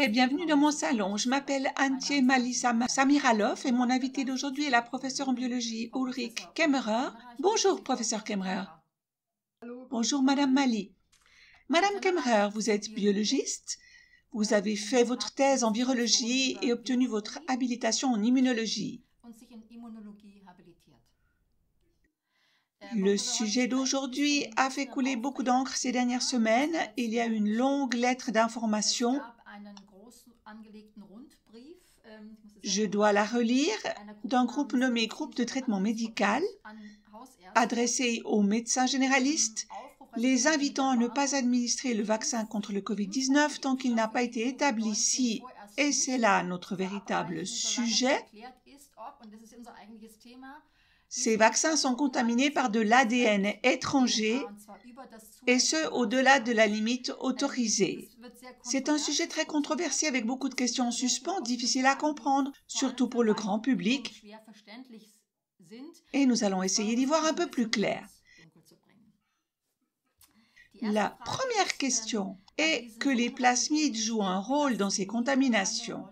et bienvenue dans mon salon. Je m'appelle Antje Malisa Samiralov et mon invité d'aujourd'hui est la professeure en biologie Ulrike Kemmerer. Bonjour, professeur Kemmerer. Bonjour, Madame Mali. Madame Kemmerer, vous êtes biologiste. Vous avez fait votre thèse en virologie et obtenu votre habilitation en immunologie. Le sujet d'aujourd'hui a fait couler beaucoup d'encre ces dernières semaines. Il y a une longue lettre d'information. Je dois la relire d'un groupe nommé Groupe de traitement médical, adressé aux médecins généralistes, les invitant à ne pas administrer le vaccin contre le Covid-19 tant qu'il n'a pas été établi si, et c'est là notre véritable sujet, ces vaccins sont contaminés par de l'ADN étranger et ce, au-delà de la limite autorisée. C'est un sujet très controversé avec beaucoup de questions en suspens, difficiles à comprendre, surtout pour le grand public. Et nous allons essayer d'y voir un peu plus clair. La première question est que les plasmides jouent un rôle dans ces contaminations.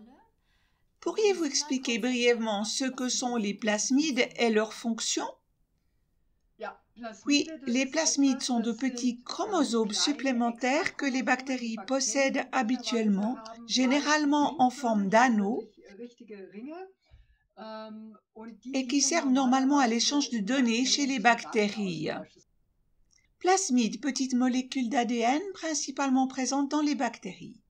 Pourriez-vous expliquer brièvement ce que sont les plasmides et leurs fonctions? Oui, les plasmides sont de petits chromosomes supplémentaires que les bactéries possèdent habituellement, généralement en forme d'anneaux, et qui servent normalement à l'échange de données chez les bactéries. Plasmides, petites molécules d'ADN principalement présentes dans les bactéries.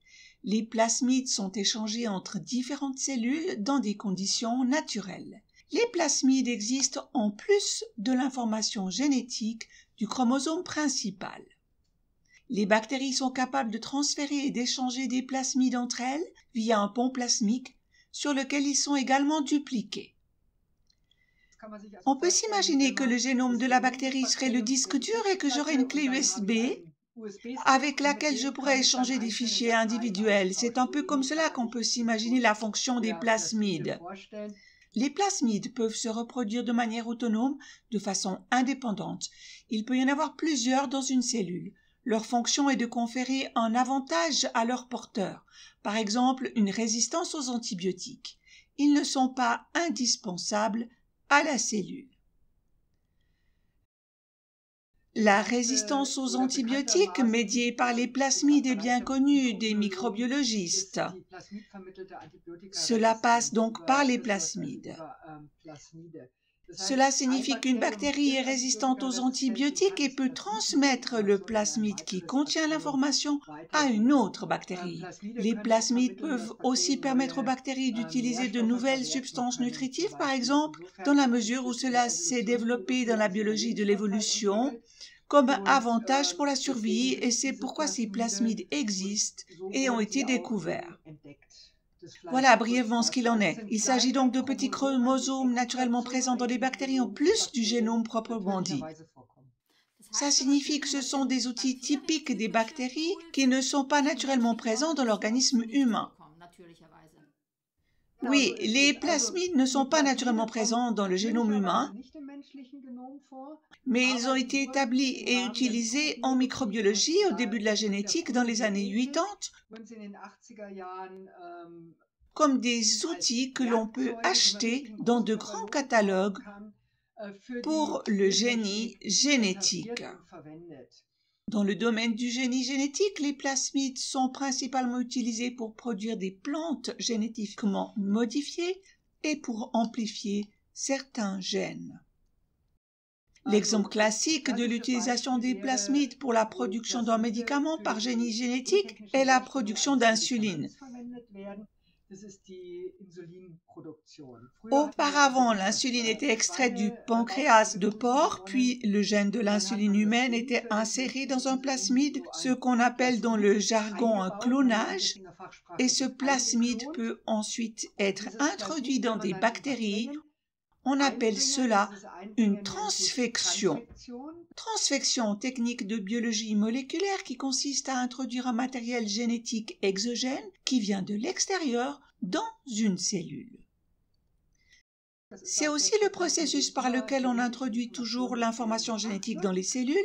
Les plasmides sont échangés entre différentes cellules dans des conditions naturelles. Les plasmides existent en plus de l'information génétique du chromosome principal. Les bactéries sont capables de transférer et d'échanger des plasmides entre elles via un pont plasmique sur lequel ils sont également dupliqués. On peut s'imaginer que le génome de la bactérie serait le disque dur et que j'aurais une clé USB avec laquelle je pourrais échanger des fichiers individuels. C'est un peu comme cela qu'on peut s'imaginer la fonction des plasmides. Les plasmides peuvent se reproduire de manière autonome, de façon indépendante. Il peut y en avoir plusieurs dans une cellule. Leur fonction est de conférer un avantage à leur porteur, par exemple une résistance aux antibiotiques. Ils ne sont pas indispensables à la cellule. La résistance aux antibiotiques médiée par les plasmides est bien connue des microbiologistes. Cela passe donc par les plasmides. Cela signifie qu'une bactérie est résistante aux antibiotiques et peut transmettre le plasmide qui contient l'information à une autre bactérie. Les plasmides peuvent aussi permettre aux bactéries d'utiliser de nouvelles substances nutritives, par exemple, dans la mesure où cela s'est développé dans la biologie de l'évolution, comme avantage pour la survie, et c'est pourquoi ces plasmides existent et ont été découverts. Voilà brièvement ce qu'il en est. Il s'agit donc de petits chromosomes naturellement présents dans les bactéries en plus du génome proprement dit. Ça signifie que ce sont des outils typiques des bactéries qui ne sont pas naturellement présents dans l'organisme humain. Oui, les plasmides ne sont pas naturellement présents dans le génome humain, mais ils ont été établis et utilisés en microbiologie au début de la génétique dans les années 80 comme des outils que l'on peut acheter dans de grands catalogues pour le génie génétique. Dans le domaine du génie génétique, les plasmides sont principalement utilisés pour produire des plantes génétiquement modifiées et pour amplifier certains gènes. L'exemple classique de l'utilisation des plasmides pour la production d'un médicament par génie génétique est la production d'insuline. Auparavant, l'insuline était extraite du pancréas de porc, puis le gène de l'insuline humaine était inséré dans un plasmide, ce qu'on appelle dans le jargon un clonage, et ce plasmide peut ensuite être introduit dans des bactéries. On appelle cela une transfection. Transfection, technique de biologie moléculaire qui consiste à introduire un matériel génétique exogène qui vient de l'extérieur dans une cellule. C'est aussi le processus par lequel on introduit toujours l'information génétique dans les cellules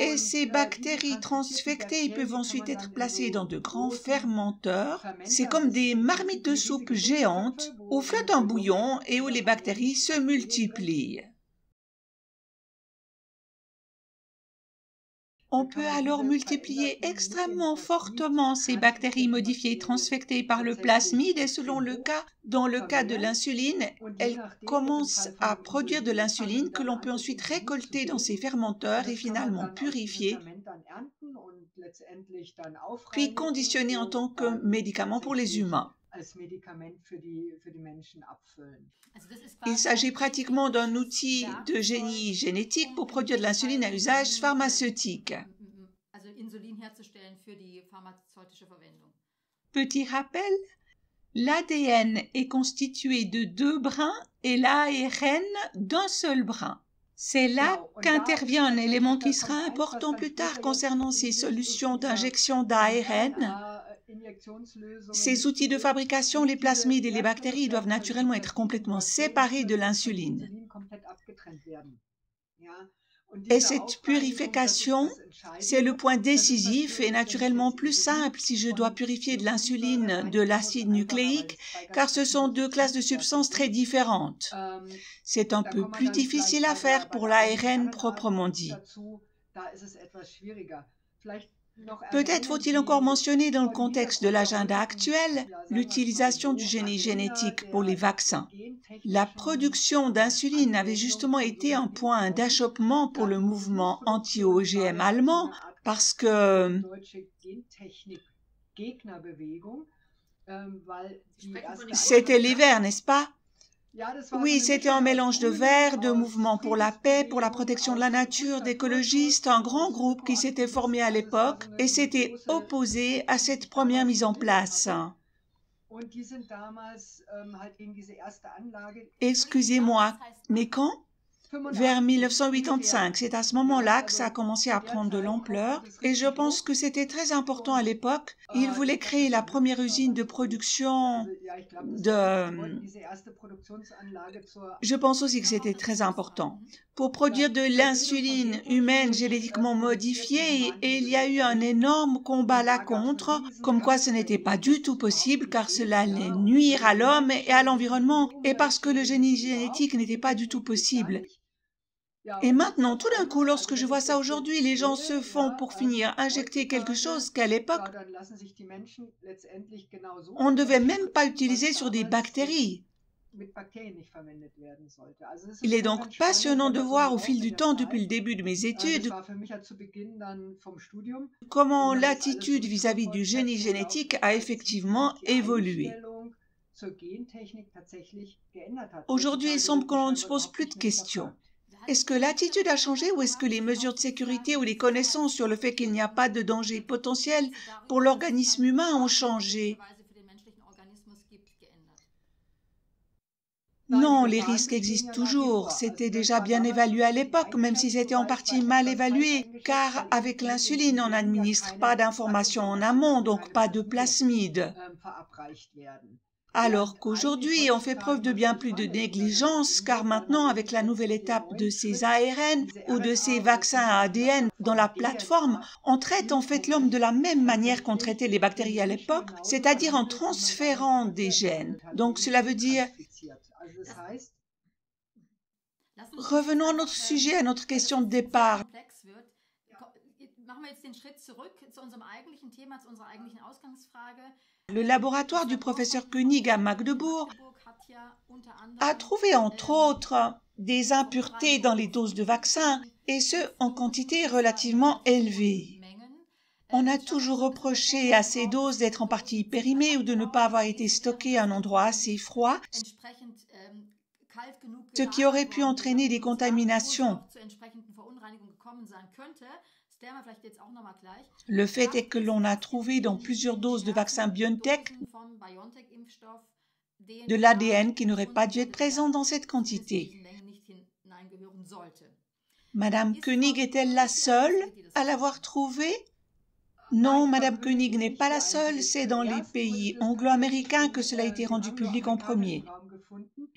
et ces bactéries transfectées peuvent ensuite être placées dans de grands fermenteurs. C'est comme des marmites de soupe géantes où flotte un bouillon et où les bactéries se multiplient. On peut alors multiplier extrêmement fortement ces bactéries modifiées transfectées par le plasmide et selon le cas, dans le cas de l'insuline, elles commencent à produire de l'insuline que l'on peut ensuite récolter dans ces fermenteurs et finalement purifier, puis conditionner en tant que médicament pour les humains. Il s'agit pratiquement d'un outil de génie génétique pour produire de l'insuline à usage pharmaceutique. Petit rappel, l'ADN est constitué de 2 brins et l'ARN d'un seul brin. C'est là qu'intervient un élément qui sera important plus tard concernant ces solutions d'injection d'ARN. Ces outils de fabrication, les plasmides et les bactéries, doivent naturellement être complètement séparés de l'insuline. Et cette purification, c'est le point décisif et naturellement plus simple si je dois purifier de l'insuline de l'acide nucléique, car ce sont 2 classes de substances très différentes. C'est un peu plus difficile à faire pour l'ARN proprement dit. Peut-être faut-il encore mentionner dans le contexte de l'agenda actuel l'utilisation du génie génétique pour les vaccins. La production d'insuline avait justement été un point d'achoppement pour le mouvement anti-OGM allemand parce que c'était l'hiver, n'est-ce pas? Oui, c'était un mélange de Verts, de mouvements pour la paix, pour la protection de la nature, d'écologistes, un grand groupe qui s'était formé à l'époque et s'était opposé à cette première mise en place. Excusez-moi, mais quand? Vers 1985, c'est à ce moment-là que ça a commencé à prendre de l'ampleur et je pense que c'était très important à l'époque. Ils voulaient créer la première usine de production Je pense aussi que c'était très important. Pour produire de l'insuline humaine génétiquement modifiée, et il y a eu un énorme combat là contre, comme quoi ce n'était pas du tout possible car cela allait nuire à l'homme et à l'environnement et parce que le génie génétique n'était pas du tout possible. Et maintenant, tout d'un coup, lorsque je vois ça aujourd'hui, les gens se font pour finir injecter quelque chose qu'à l'époque, on ne devait même pas utiliser sur des bactéries. Il est donc passionnant de voir au fil du temps, depuis le début de mes études, comment l'attitude vis-à-vis du génie génétique a effectivement évolué. Aujourd'hui, il semble que l'on ne se pose plus de questions. Est-ce que l'attitude a changé ou est-ce que les mesures de sécurité ou les connaissances sur le fait qu'il n'y a pas de danger potentiel pour l'organisme humain ont changé? Non, les risques existent toujours. C'était déjà bien évalué à l'époque, même si c'était en partie mal évalué, car avec l'insuline, on n'administre pas d'informations en amont, donc pas de plasmide. Alors qu'aujourd'hui, on fait preuve de bien plus de négligence, car maintenant, avec la nouvelle étape de ces ARN ou de ces vaccins à ADN dans la plateforme, on traite en fait l'homme de la même manière qu'on traitait les bactéries à l'époque, c'est-à-dire en transférant des gènes. Donc cela veut dire... Revenons à notre sujet, à notre question de départ. Le laboratoire du professeur Koenig à Magdebourg a trouvé entre autres des impuretés dans les doses de vaccins et ce en quantité relativement élevée. On a toujours reproché à ces doses d'être en partie périmées ou de ne pas avoir été stockées à un endroit assez froid, ce qui aurait pu entraîner des contaminations. Le fait est que l'on a trouvé dans plusieurs doses de vaccins BioNTech de l'ADN qui n'aurait pas dû être présent dans cette quantité. Madame Koenig est-elle la seule à l'avoir trouvé? Non, Madame Koenig n'est pas la seule, c'est dans les pays anglo-américains que cela a été rendu public en premier.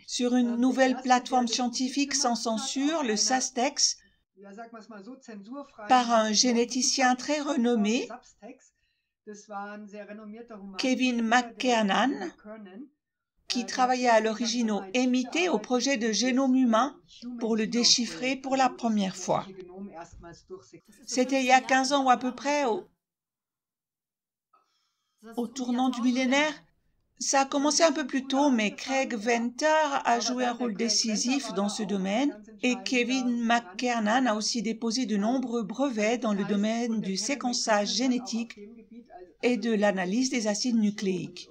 sur une nouvelle plateforme scientifique sans censure, le SASTEX, par un généticien très renommé, Kevin McKernan, qui travaillait à l'origine au MIT au projet de génome humain pour le déchiffrer pour la première fois. C'était il y a 15 ans ou à peu près, au tournant du millénaire. Ça a commencé un peu plus tôt, mais Craig Venter a joué un rôle décisif dans ce domaine et Kevin McKernan a aussi déposé de nombreux brevets dans le domaine du séquençage génétique et de l'analyse des acides nucléiques.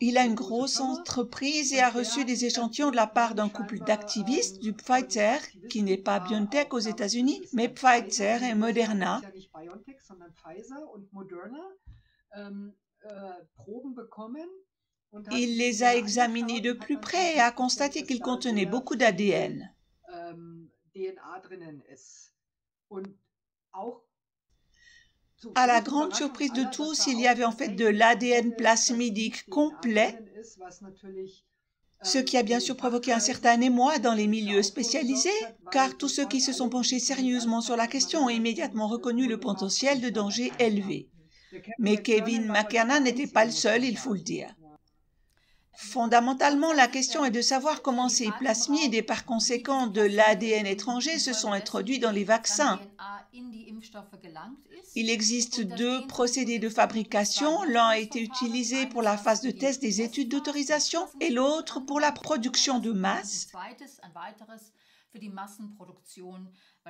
Il a une grosse entreprise et a reçu des échantillons de la part d'un couple d'activistes du Pfizer, qui n'est pas BioNTech aux États-Unis, mais Pfizer et Moderna. Il les a examinés de plus près et a constaté qu'ils contenaient beaucoup d'ADN. À la grande surprise de tous, il y avait en fait de l'ADN plasmidique complet, ce qui a bien sûr provoqué un certain émoi dans les milieux spécialisés, car tous ceux qui se sont penchés sérieusement sur la question ont immédiatement reconnu le potentiel de danger élevé. Mais Kevin McKernan n'était pas le seul, il faut le dire. Fondamentalement, la question est de savoir comment ces plasmides et par conséquent de l'ADN étranger se sont introduits dans les vaccins. Il existe 2 procédés de fabrication. L'un a été utilisé pour la phase de test des études d'autorisation et l'autre pour la production de masse,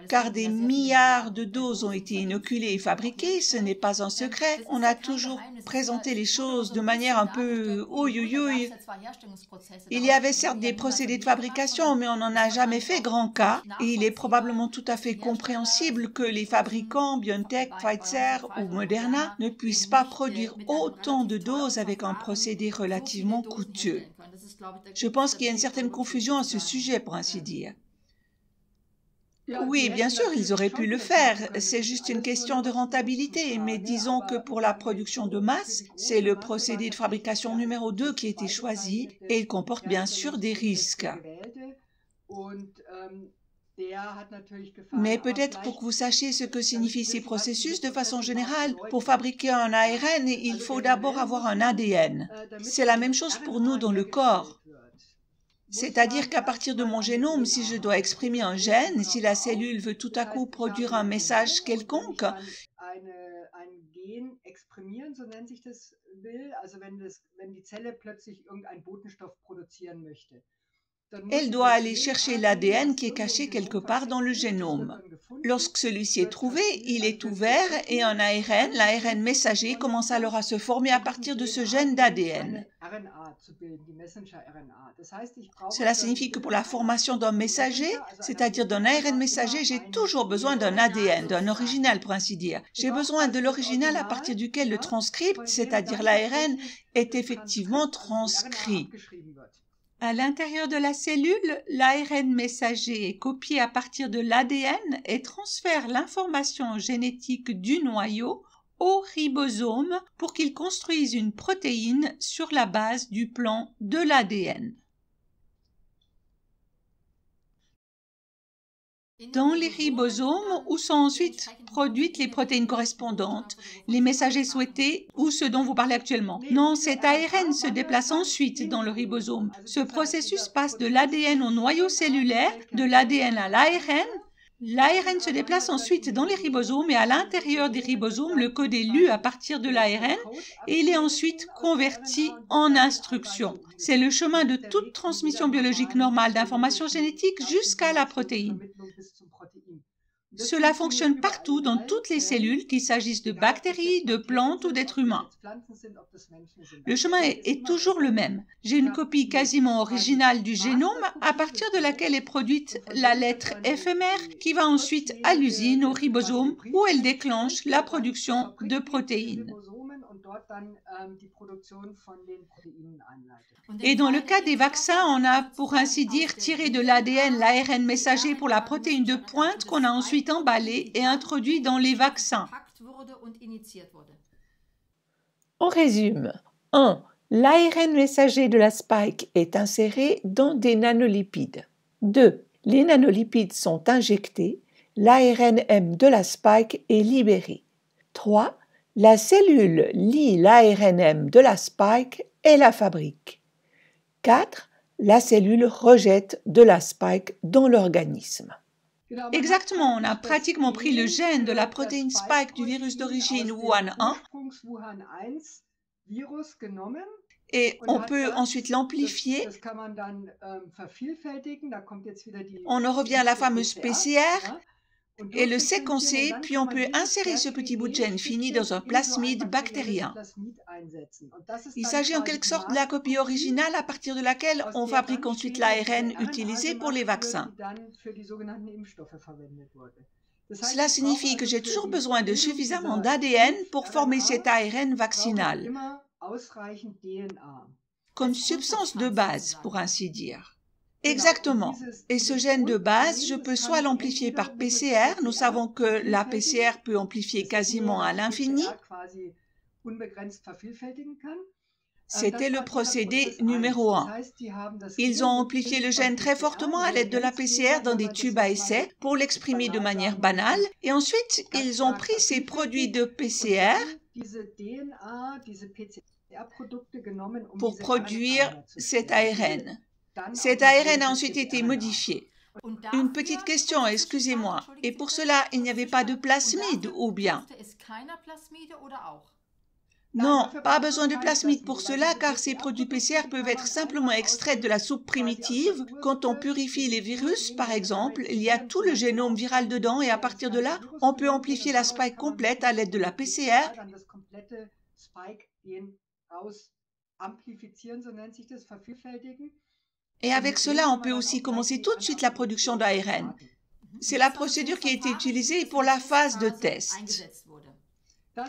car des milliards de doses ont été inoculées et fabriquées, ce n'est pas un secret. On a toujours présenté les choses de manière un peu ouïouïouï. Il y avait certes des procédés de fabrication, mais on n'en a jamais fait grand cas, et il est probablement tout à fait compréhensible que les fabricants BioNTech, Pfizer ou Moderna ne puissent pas produire autant de doses avec un procédé relativement coûteux. Je pense qu'il y a une certaine confusion à ce sujet, pour ainsi dire. Oui, bien sûr, ils auraient pu le faire. C'est juste une question de rentabilité. Mais disons que pour la production de masse, c'est le procédé de fabrication numéro 2 qui a été choisi et il comporte bien sûr des risques. Mais peut-être pour que vous sachiez ce que signifient ces processus, de façon générale, pour fabriquer un ARN, il faut d'abord avoir un ADN. C'est la même chose pour nous dans le corps. C'est-à-dire qu'à partir de mon génome, si je dois exprimer un gène, si la cellule veut tout à coup produire un message quelconque, elle doit aller chercher l'ADN qui est caché quelque part dans le génome. Lorsque celui-ci est trouvé, il est ouvert et un ARN, l'ARN messager, commence alors à se former à partir de ce gène d'ADN. Cela signifie que pour la formation d'un messager, c'est-à-dire d'un ARN messager, j'ai toujours besoin d'un ADN, d'un original pour ainsi dire. J'ai besoin de l'original à partir duquel le transcript, c'est-à-dire l'ARN, est effectivement transcrit. À l'intérieur de la cellule, l'ARN messager est copié à partir de l'ADN et transfère l'information génétique du noyau au ribosome pour qu'il construise une protéine sur la base du plan de l'ADN. Dans les ribosomes, où sont ensuite produites les protéines correspondantes, les messagers souhaités ou ceux dont vous parlez actuellement. Non, cet ARN se déplace ensuite dans le ribosome. Ce processus passe de l'ADN au noyau cellulaire, de l'ADN à l'ARN. L'ARN se déplace ensuite dans les ribosomes et à l'intérieur des ribosomes, le code est lu à partir de l'ARN et il est ensuite converti en instructions. C'est le chemin de toute transmission biologique normale d'informations génétiques jusqu'à la protéine. Cela fonctionne partout dans toutes les cellules, qu'il s'agisse de bactéries, de plantes ou d'êtres humains. Le chemin est toujours le même. J'ai une copie quasiment originale du génome à partir de laquelle est produite la lettre éphémère qui va ensuite à l'usine, au ribosome, où elle déclenche la production de protéines. Et dans le cas des vaccins, on a, pour ainsi dire, tiré de l'ADN l'ARN messager pour la protéine de pointe qu'on a ensuite emballée et introduit dans les vaccins. On résume. 1. L'ARN messager de la spike est inséré dans des nanolipides. 2. Les nanolipides sont injectés, l'ARN-M de la spike est libéré. 3. La cellule lie l'ARN-M de la spike et la fabrique. 4. La cellule rejette de la spike dans l'organisme. Exactement, on a pratiquement pris le gène de la protéine spike du virus d'origine Wuhan 1 et on peut ensuite l'amplifier. On en revient à la fameuse PCR et le séquencer, puis on peut insérer ce petit bout de gène fini dans un plasmide bactérien. Il s'agit en quelque sorte de la copie originale à partir de laquelle on fabrique ensuite l'ARN utilisé pour les vaccins. Cela signifie que j'ai toujours besoin de suffisamment d'ADN pour former cet ARN vaccinal, comme substance de base, pour ainsi dire. Exactement. Et ce gène de base, je peux soit l'amplifier par PCR, nous savons que la PCR peut amplifier quasiment à l'infini. C'était le procédé numéro 1. Ils ont amplifié le gène très fortement à l'aide de la PCR dans des tubes à essai pour l'exprimer de manière banale. Et ensuite, ils ont pris ces produits de PCR pour produire cet ARN. Cet ARN a ensuite été modifié. Une petite question, excusez-moi. Et pour cela, il n'y avait pas de plasmide ou bien? Non, pas besoin de plasmide pour cela car ces produits PCR peuvent être simplement extraits de la soupe primitive. Quand on purifie les virus, par exemple, il y a tout le génome viral dedans et à partir de là, on peut amplifier la spike complète à l'aide de la PCR. Et avec cela, on peut aussi commencer tout de suite la production d'ARN. C'est la procédure qui a été utilisée pour la phase de test.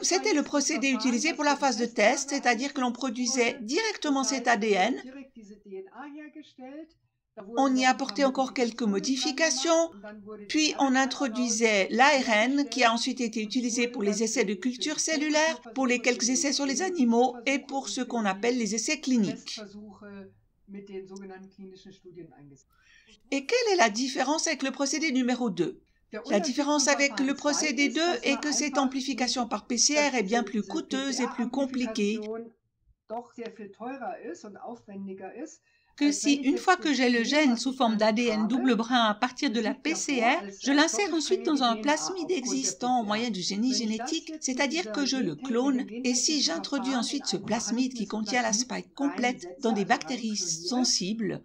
C'était le procédé utilisé pour la phase de test, c'est-à-dire que l'on produisait directement cet ADN. On y apportait encore quelques modifications, puis on introduisait l'ARN qui a ensuite été utilisé pour les essais de culture cellulaire, pour les quelques essais sur les animaux et pour ce qu'on appelle les essais cliniques. Et quelle est la différence avec le procédé numéro 2? La différence avec le procédé 2 est que cette amplification par PCR est bien plus coûteuse et plus compliquée que si, une fois que j'ai le gène sous forme d'ADN double brin à partir de la PCR, je l'insère ensuite dans un plasmide existant au moyen du génie génétique, c'est-à-dire que je le clone, et si j'introduis ensuite ce plasmide qui contient la spike complète dans des bactéries sensibles,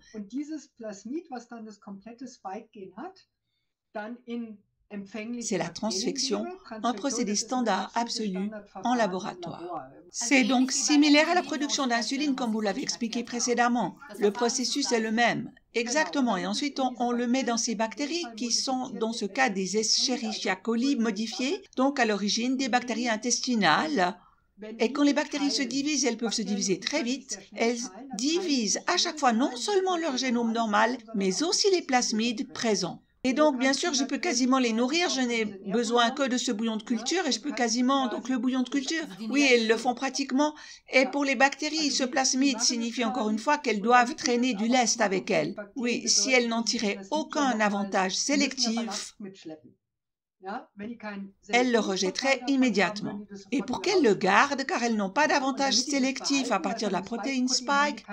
c'est la transfection, un procédé standard absolu en laboratoire. C'est donc similaire à la production d'insuline comme vous l'avez expliqué précédemment. Le processus est le même, exactement, et ensuite on le met dans ces bactéries qui sont dans ce cas des Escherichia coli modifiées, donc à l'origine des bactéries intestinales. Et quand les bactéries se divisent, elles peuvent se diviser très vite. Elles divisent à chaque fois non seulement leur génome normal, mais aussi les plasmides présents. Et donc, bien sûr, je peux quasiment les nourrir, je n'ai besoin que de ce bouillon de culture et je peux quasiment, donc le bouillon de culture, oui, elles le font pratiquement. Et pour les bactéries, ce plasmide signifie encore une fois qu'elles doivent traîner du lest avec elles. Oui, si elles n'en tiraient aucun avantage sélectif, elles le rejetteraient immédiatement. Et pour qu'elles le gardent, car elles n'ont pas d'avantage sélectif à partir de la protéine spike,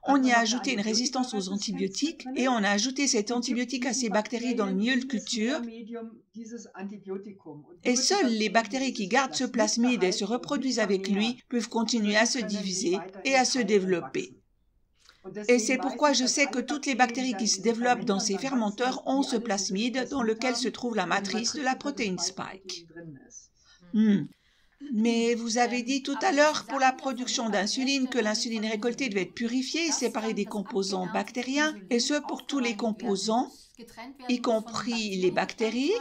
on y a ajouté une résistance aux antibiotiques et on a ajouté cet antibiotique à ces bactéries dans le milieu de culture. Et seules les bactéries qui gardent ce plasmide et se reproduisent avec lui peuvent continuer à se diviser et à se développer. Et c'est pourquoi je sais que toutes les bactéries qui se développent dans ces fermenteurs ont ce plasmide dans lequel se trouve la matrice de la protéine spike. Mais vous avez dit tout à l'heure pour la production d'insuline que l'insuline récoltée devait être purifiée et séparée des composants bactériens, et ce pour tous les composants, y compris les bactéries,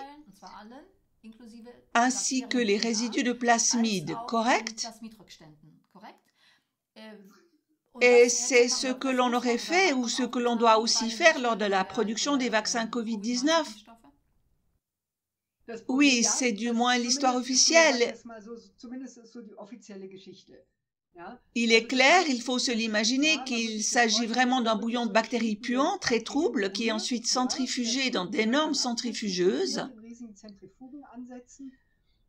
ainsi que les résidus de plasmide, correct? Et c'est ce que l'on aurait fait ou ce que l'on doit aussi faire lors de la production des vaccins Covid-19. Oui, c'est du moins l'histoire officielle. Il est clair, il faut se l'imaginer, qu'il s'agit vraiment d'un bouillon de bactéries puants, très trouble, qui est ensuite centrifugé dans d'énormes centrifugeuses.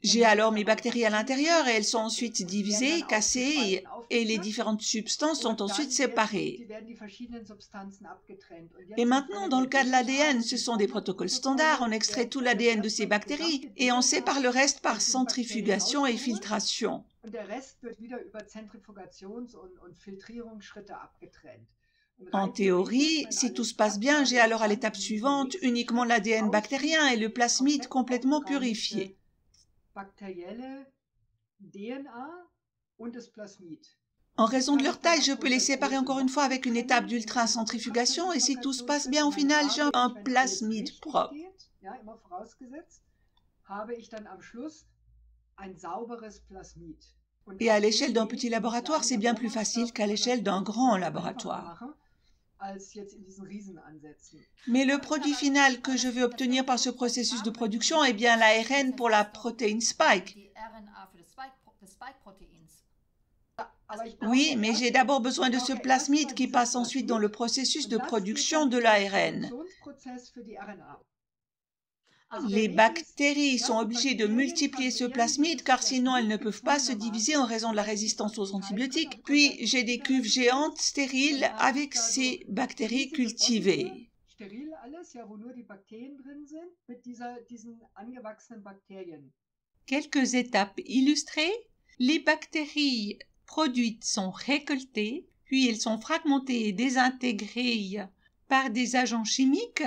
J'ai alors mes bactéries à l'intérieur et elles sont ensuite divisées, cassées et les différentes substances sont ensuite séparées. Et maintenant, dans le cas de l'ADN, ce sont des protocoles standards, on extrait tout l'ADN de ces bactéries et on sépare le reste par centrifugation et filtration. En théorie, si tout se passe bien, j'ai alors à l'étape suivante uniquement l'ADN bactérien et le plasmide complètement purifié. En raison de leur taille, je peux les séparer encore une fois avec une étape d'ultracentrifugation et si tout se passe bien, au final, j'ai un plasmide propre. Et à l'échelle d'un petit laboratoire, c'est bien plus facile qu'à l'échelle d'un grand laboratoire. Mais le produit final que je vais obtenir par ce processus de production est bien l'ARN pour la protéine spike. Oui, mais j'ai d'abord besoin de ce plasmide qui passe ensuite dans le processus de production de l'ARN. Les bactéries sont obligées de multiplier ce plasmide car sinon elles ne peuvent pas se diviser en raison de la résistance aux antibiotiques. Puis j'ai des cuves géantes stériles avec ces bactéries cultivées. Quelques étapes illustrées. Les bactéries produites sont récoltées, puis elles sont fragmentées et désintégrées par des agents chimiques.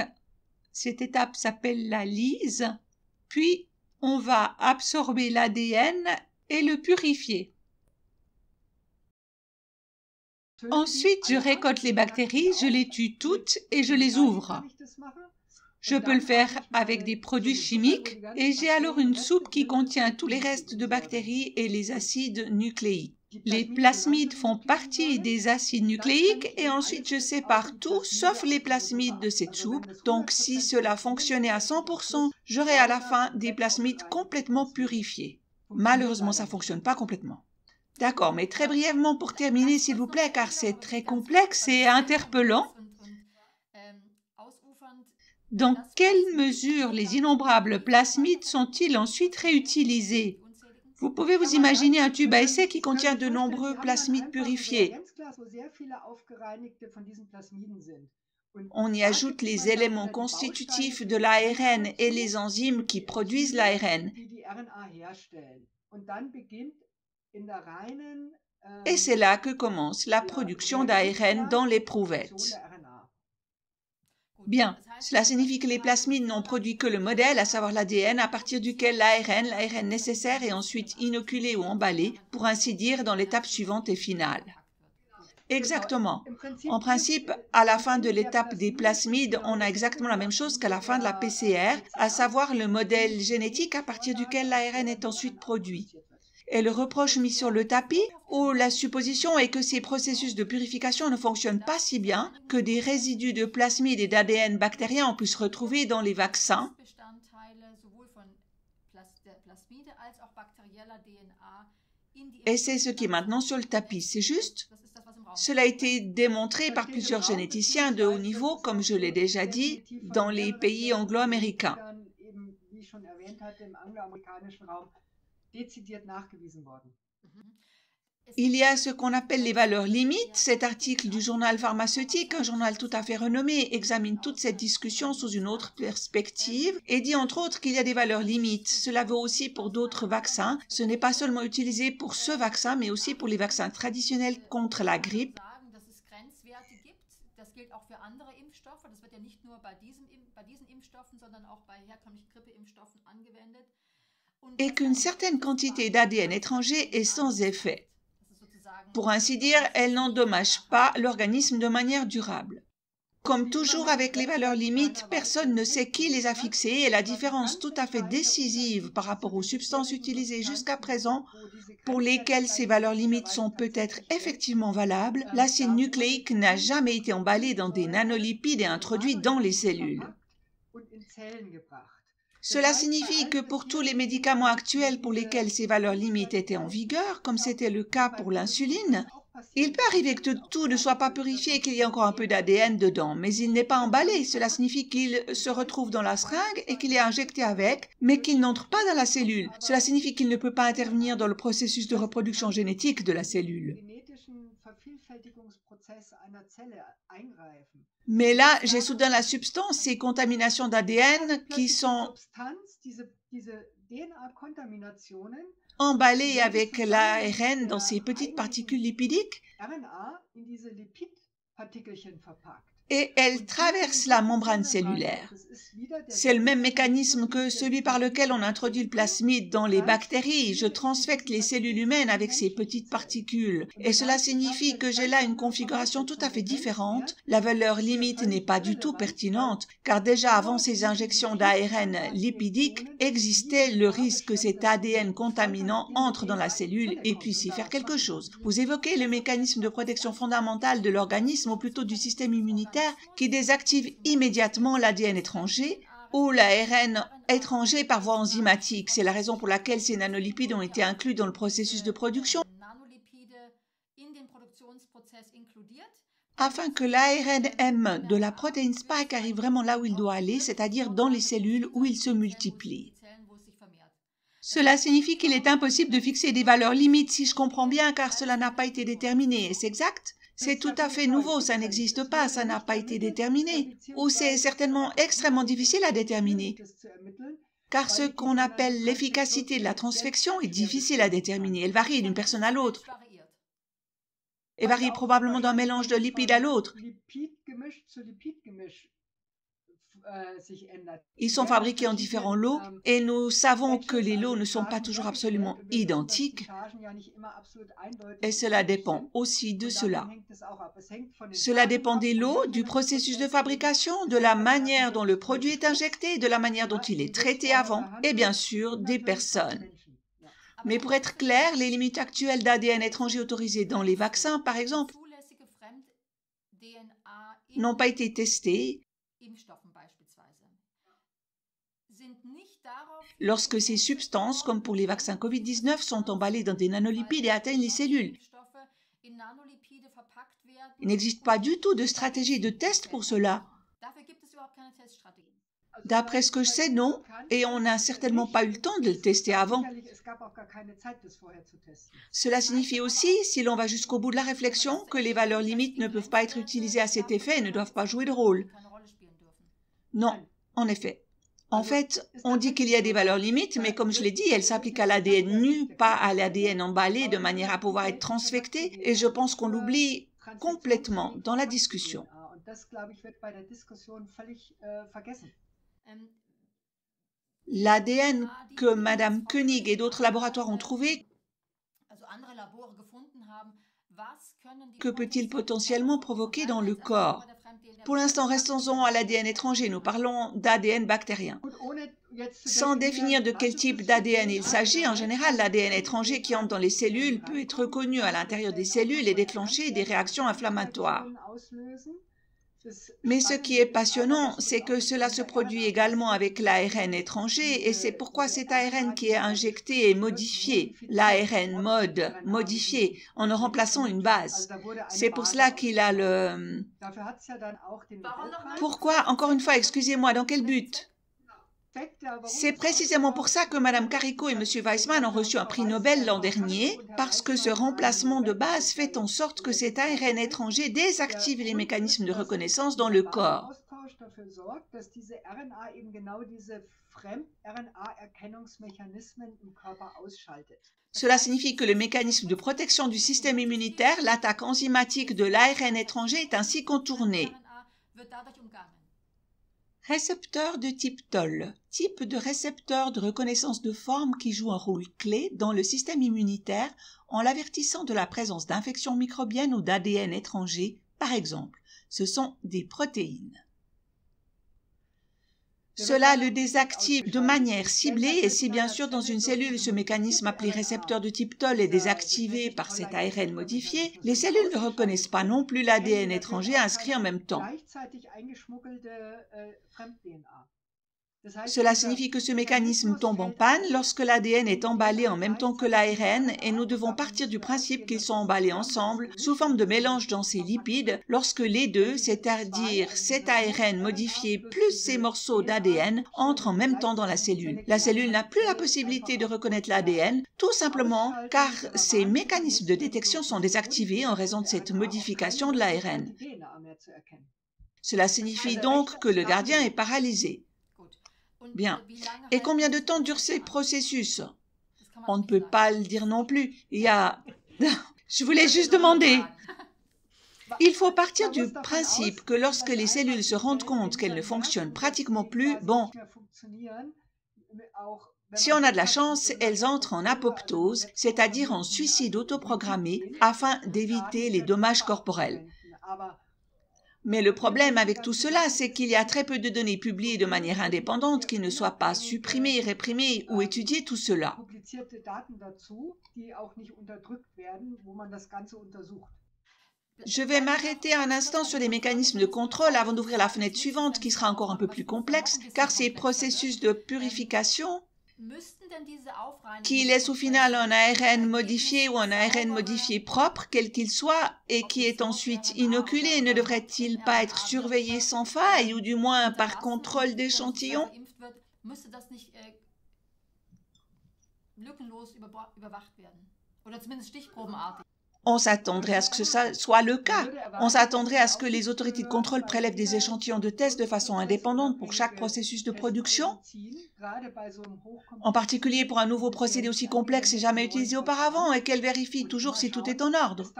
Cette étape s'appelle la lyse, puis on va absorber l'ADN et le purifier. Ensuite, je récolte les bactéries, je les tue toutes et je les ouvre. Je peux le faire avec des produits chimiques et j'ai alors une soupe qui contient tous les restes de bactéries et les acides nucléiques. Les plasmides font partie des acides nucléiques et ensuite je sépare tout sauf les plasmides de cette soupe. Donc si cela fonctionnait à 100%, j'aurais à la fin des plasmides complètement purifiés. Malheureusement, ça ne fonctionne pas complètement. D'accord, mais très brièvement pour terminer s'il vous plaît, car c'est très complexe et interpellant. Dans quelle mesure les innombrables plasmides sont-ils ensuite réutilisés? Vous pouvez vous imaginer un tube à essai qui contient de nombreux plasmides purifiés. On y ajoute les éléments constitutifs de l'ARN et les enzymes qui produisent l'ARN. Et c'est là que commence la production d'ARN dans l'éprouvettes. Bien, cela signifie que les plasmides n'ont produit que le modèle, à savoir l'ADN, à partir duquel l'ARN nécessaire est ensuite inoculé ou emballé, pour ainsi dire, dans l'étape suivante et finale. Exactement. En principe, à la fin de l'étape des plasmides, on a exactement la même chose qu'à la fin de la PCR, à savoir le modèle génétique à partir duquel l'ARN est ensuite produit. Et le reproche mis sur le tapis, ou la supposition est que ces processus de purification ne fonctionnent pas si bien, que des résidus de plasmides et d'ADN bactérien ont pu se retrouver dans les vaccins. Et c'est ce qui est maintenant sur le tapis, c'est juste? Cela a été démontré par plusieurs généticiens de haut niveau, comme je l'ai déjà dit, dans les pays anglo-américains. Il y a ce qu'on appelle les valeurs limites. Cet article du journal pharmaceutique, un journal tout à fait renommé, examine toute cette discussion sous une autre perspective et dit entre autres qu'il y a des valeurs limites. Cela vaut aussi pour d'autres vaccins. Ce n'est pas seulement utilisé pour ce vaccin, mais aussi pour les vaccins traditionnels contre la grippe. Et qu'une certaine quantité d'ADN étranger est sans effet. Pour ainsi dire, elle n'endommage pas l'organisme de manière durable. Comme toujours avec les valeurs limites, personne ne sait qui les a fixées et la différence tout à fait décisive par rapport aux substances utilisées jusqu'à présent, pour lesquelles ces valeurs limites sont peut-être effectivement valables, l'acide nucléique n'a jamais été emballé dans des nanolipides et introduit dans les cellules. Cela signifie que pour tous les médicaments actuels pour lesquels ces valeurs limites étaient en vigueur, comme c'était le cas pour l'insuline, il peut arriver que tout ne soit pas purifié et qu'il y ait encore un peu d'ADN dedans, mais il n'est pas emballé. Cela signifie qu'il se retrouve dans la seringue et qu'il est injecté avec, mais qu'il n'entre pas dans la cellule. Cela signifie qu'il ne peut pas intervenir dans le processus de reproduction génétique de la cellule. Mais là, j'ai soudain la substance, ces contaminations d'ADN qui sont emballées avec l'ARN dans ces petites particules lipidiques et elles traversent la membrane cellulaire. C'est le même mécanisme que celui par lequel on introduit le plasmide dans les bactéries. Je transfecte les cellules humaines avec ces petites particules. Et cela signifie que j'ai là une configuration tout à fait différente. La valeur limite n'est pas du tout pertinente, car déjà avant ces injections d'ARN lipidique, existait le risque que cet ADN contaminant entre dans la cellule et puisse y faire quelque chose. Vous évoquez le mécanisme de protection fondamentale de l'organisme, ou plutôt du système immunitaire, qui désactive immédiatement l'ADN étranger ou l'ARN étranger par voie enzymatique. C'est la raison pour laquelle ces nanolipides ont été inclus dans le processus de production, afin que l'ARN-M de la protéine Spike arrive vraiment là où il doit aller, c'est-à-dire dans les cellules où il se multiplie. Cela signifie qu'il est impossible de fixer des valeurs limites, si je comprends bien, car cela n'a pas été déterminé. Est-ce exact? C'est tout à fait nouveau, ça n'existe pas, ça n'a pas été déterminé, ou c'est certainement extrêmement difficile à déterminer, car ce qu'on appelle l'efficacité de la transfection est difficile à déterminer, elle varie d'une personne à l'autre, et varie probablement d'un mélange de lipides à l'autre. Ils sont fabriqués en différents lots et nous savons que les lots ne sont pas toujours absolument identiques et cela dépend aussi de cela. Cela dépend des lots, du processus de fabrication, de la manière dont le produit est injecté, de la manière dont il est traité avant et bien sûr des personnes. Mais pour être clair, les limites actuelles d'ADN étranger autorisées dans les vaccins, par exemple, n'ont pas été testées lorsque ces substances, comme pour les vaccins Covid-19, sont emballées dans des nanolipides et atteignent les cellules. Il n'existe pas du tout de stratégie de test pour cela. D'après ce que je sais, non, et on n'a certainement pas eu le temps de le tester avant. Cela signifie aussi, si l'on va jusqu'au bout de la réflexion, que les valeurs limites ne peuvent pas être utilisées à cet effet et ne doivent pas jouer de rôle. Non, en effet. En fait, on dit qu'il y a des valeurs limites, mais comme je l'ai dit, elles s'appliquent à l'ADN nu, pas à l'ADN emballé, de manière à pouvoir être transfecté, et je pense qu'on l'oublie complètement dans la discussion. L'ADN que Mme Koenig et d'autres laboratoires ont trouvé, que peut-il potentiellement provoquer dans le corps? Pour l'instant, restons-en à l'ADN étranger, nous parlons d'ADN bactérien. Sans définir de quel type d'ADN il s'agit, en général, l'ADN étranger qui entre dans les cellules peut être reconnu à l'intérieur des cellules et déclencher des réactions inflammatoires. Mais ce qui est passionnant, c'est que cela se produit également avec l'ARN étranger et c'est pourquoi cet ARN qui est injecté est modifié, l'ARN mode modifié, en en remplaçant une base. C'est pour cela qu'il a le... Pourquoi? Encore une fois, excusez-moi, dans quel but? C'est précisément pour ça que Mme Carico et M. Weissman ont reçu un prix Nobel l'an dernier, parce que ce remplacement de base fait en sorte que cet ARN étranger désactive les mécanismes de reconnaissance dans le corps. Cela signifie que le mécanisme de protection du système immunitaire, l'attaque enzymatique de l'ARN étranger, est ainsi contourné. Récepteur de type TOL, type de récepteur de reconnaissance de forme qui joue un rôle clé dans le système immunitaire en l'avertissant de la présence d'infections microbiennes ou d'ADN étranger, par exemple. Ce sont des protéines. Cela le désactive de manière ciblée et si bien sûr dans une cellule ce mécanisme appelé récepteur de type TOL est désactivé par cet ARN modifié, les cellules ne reconnaissent pas non plus l'ADN étranger inscrit en même temps. Cela signifie que ce mécanisme tombe en panne lorsque l'ADN est emballé en même temps que l'ARN et nous devons partir du principe qu'ils sont emballés ensemble sous forme de mélange dans ces lipides lorsque les deux, c'est-à-dire cet ARN modifié plus ces morceaux d'ADN, entrent en même temps dans la cellule. La cellule n'a plus la possibilité de reconnaître l'ADN, tout simplement car ces mécanismes de détection sont désactivés en raison de cette modification de l'ARN. Cela signifie donc que le gardien est paralysé. Bien. Et combien de temps durent ces processus? On ne peut pas le dire non plus. Je voulais juste demander. Il faut partir du principe que lorsque les cellules se rendent compte qu'elles ne fonctionnent pratiquement plus, bon, si on a de la chance, elles entrent en apoptose, c'est-à-dire en suicide autoprogrammé, afin d'éviter les dommages corporels. Mais le problème avec tout cela, c'est qu'il y a très peu de données publiées de manière indépendante qui ne soient pas supprimées, réprimées ou étudier tout cela. Je vais m'arrêter un instant sur les mécanismes de contrôle avant d'ouvrir la fenêtre suivante qui sera encore un peu plus complexe, car ces processus de purification qui laisse au final un ARN modifié ou un ARN modifié propre, quel qu'il soit, et qui est ensuite inoculé, ne devrait-il pas être surveillé sans faille, ou du moins par contrôle d'échantillons? On s'attendrait à ce que ce soit le cas. On s'attendrait à ce que les autorités de contrôle prélèvent des échantillons de tests de façon indépendante pour chaque processus de production, en particulier pour un nouveau procédé aussi complexe et jamais utilisé auparavant, et qu'elles vérifient toujours si tout est en ordre.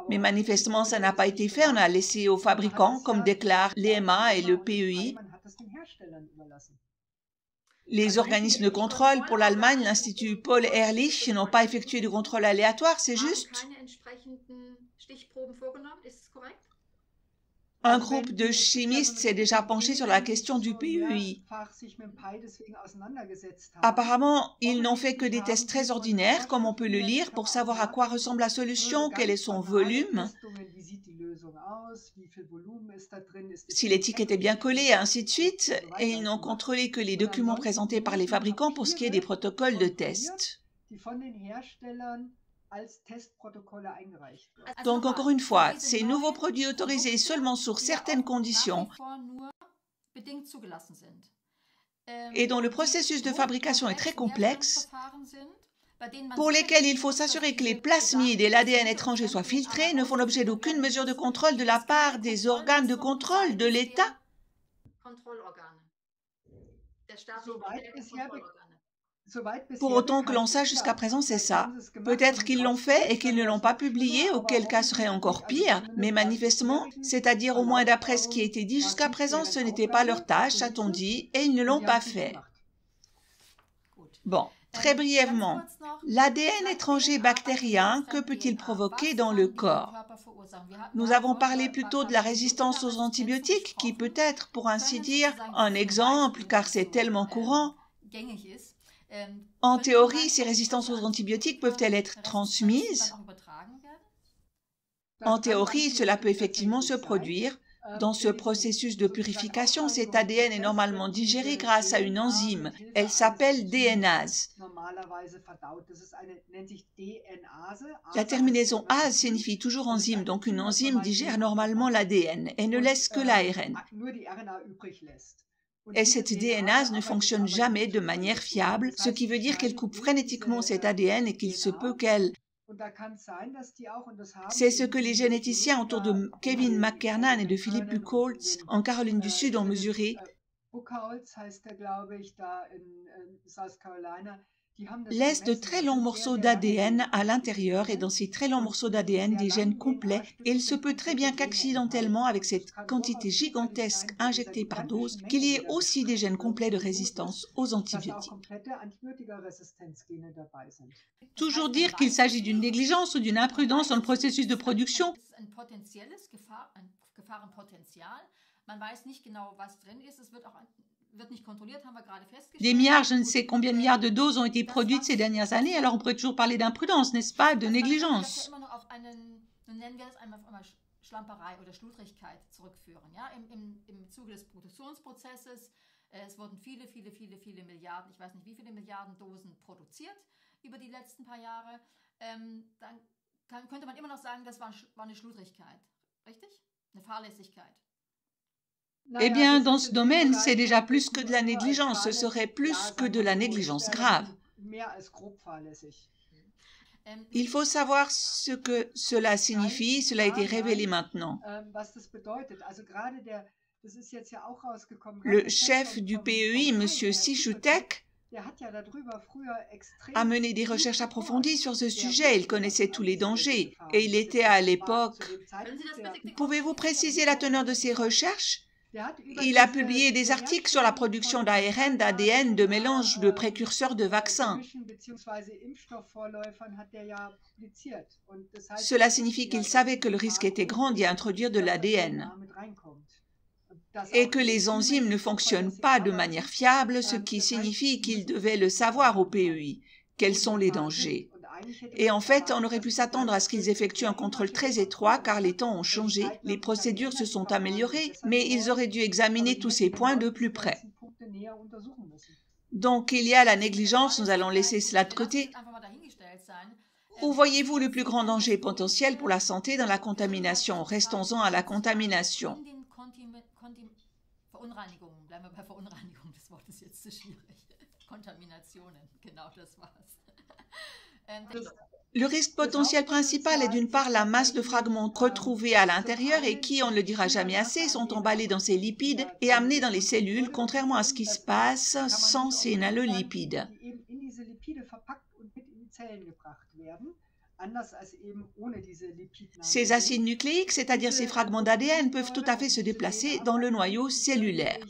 Mais manifestement, ça n'a pas été fait. On a laissé aux fabricants, comme déclarent l'EMA et le PEI. Les organismes de contrôle pour l'Allemagne, l'Institut Paul Ehrlich, n'ont pas effectué de contrôle aléatoire, c'est juste? Un groupe de chimistes s'est déjà penché sur la question du PEI. Apparemment, ils n'ont fait que des tests très ordinaires, comme on peut le lire, pour savoir à quoi ressemble la solution, quel est son volume, si l'étiquette est bien collée, et ainsi de suite, et ils n'ont contrôlé que les documents présentés par les fabricants pour ce qui est des protocoles de test. Donc, encore une fois, ces nouveaux produits autorisés seulement sur certaines conditions et dont le processus de fabrication est très complexe, pour lesquels il faut s'assurer que les plasmides et l'ADN étranger soient filtrés, ne font l'objet d'aucune mesure de contrôle de la part des organes de contrôle de l'État. Pour autant que l'on sache jusqu'à présent, c'est ça. Peut-être qu'ils l'ont fait et qu'ils ne l'ont pas publié, auquel cas serait encore pire, mais manifestement, c'est-à-dire au moins d'après ce qui a été dit jusqu'à présent, ce n'était pas leur tâche, a-t-on dit, et ils ne l'ont pas fait. Bon, très brièvement, l'ADN étranger bactérien, que peut-il provoquer dans le corps? Nous avons parlé plutôt de la résistance aux antibiotiques, qui peut être, pour ainsi dire, un exemple, car c'est tellement courant. En théorie, ces résistances aux antibiotiques peuvent-elles être transmises? En théorie, cela peut effectivement se produire. Dans ce processus de purification, cet ADN est normalement digéré grâce à une enzyme. Elle s'appelle DNase. La terminaison ase signifie toujours enzyme, donc une enzyme digère normalement l'ADN et ne laisse que l'ARN. Et cette DNase ne fonctionne jamais de manière fiable, ce qui veut dire qu'elle coupe frénétiquement cet ADN et qu'il se peut qu'elle... C'est ce que les généticiens autour de Kevin McKernan et de Philip Buchholz en Caroline du Sud ont mesuré. Laisse de très longs morceaux d'ADN à l'intérieur et dans ces très longs morceaux d'ADN des gènes complets et il se peut très bien qu'accidentellement avec cette quantité gigantesque injectée par dose qu'il y ait aussi des gènes complets de résistance aux antibiotiques. Toujours dire qu'il s'agit d'une négligence ou d'une imprudence dans le processus de production. Des milliards, je ne sais combien de milliards de doses ont été produites ces dernières années, alors on pourrait toujours parler d'imprudence, n'est-ce pas, de négligence. Schlamperei oder Schludrigkeit zurückführen. Ja? Im Zuge des Produktionsprozesses, es wurden viele Milliarden, ich weiß nicht wie viele Milliarden Dosen produziert über die letzten paar Jahre, dann könnte man immer noch sagen, das war eine Schludrigkeit, richtig? Eine Fahrlässigkeit. Eh bien, dans ce domaine, c'est déjà plus que de la négligence, ce serait plus que de la négligence grave. Il faut savoir ce que cela signifie, cela a été révélé maintenant. Le chef du PEI, M. Szyszuttek, a mené des recherches approfondies sur ce sujet. Il connaissait tous les dangers et il était à l'époque... Pouvez-vous préciser la teneur de ces recherches? Il a publié des articles sur la production d'ARN, d'ADN, de mélange de précurseurs de vaccins. Cela signifie qu'il savait que le risque était grand d'y introduire de l'ADN et que les enzymes ne fonctionnent pas de manière fiable, ce qui signifie qu'il devait le savoir au PEI. Quels sont les dangers? Et en fait, on aurait pu s'attendre à ce qu'ils effectuent un contrôle très étroit car les temps ont changé, les procédures se sont améliorées, mais ils auraient dû examiner tous ces points de plus près. Donc, il y a la négligence, nous allons laisser cela de côté. Où voyez-vous le plus grand danger potentiel pour la santé dans la contamination? Restons-en à la contamination. Le risque potentiel principal est d'une part la masse de fragments retrouvés à l'intérieur et qui, on ne le dira jamais assez, sont emballés dans ces lipides et amenés dans les cellules, contrairement à ce qui se passe sans ces nanolipides. Ces acides nucléiques, c'est-à-dire ces fragments d'ADN, peuvent tout à fait se déplacer dans le noyau cellulaire.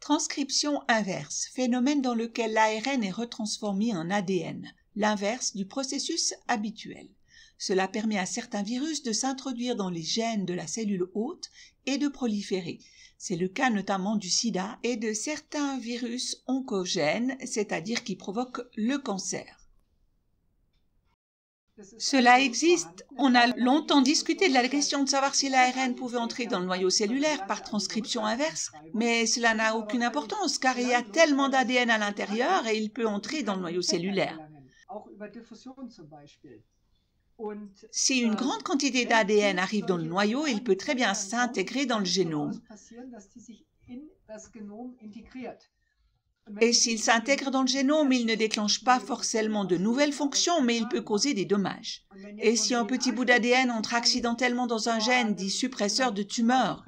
Transcription inverse, phénomène dans lequel l'ARN est retransformé en ADN, l'inverse du processus habituel. Cela permet à certains virus de s'introduire dans les gènes de la cellule hôte et de proliférer. C'est le cas notamment du sida et de certains virus oncogènes, c'est-à-dire qui provoquent le cancer. Cela existe. On a longtemps discuté de la question de savoir si l'ARN pouvait entrer dans le noyau cellulaire par transcription inverse, mais cela n'a aucune importance car il y a tellement d'ADN à l'intérieur et il peut entrer dans le noyau cellulaire. Si une grande quantité d'ADN arrive dans le noyau, il peut très bien s'intégrer dans le génome. Et s'il s'intègre dans le génome, il ne déclenche pas forcément de nouvelles fonctions, mais il peut causer des dommages. Et si un petit bout d'ADN entre accidentellement dans un gène dit suppresseur de tumeur,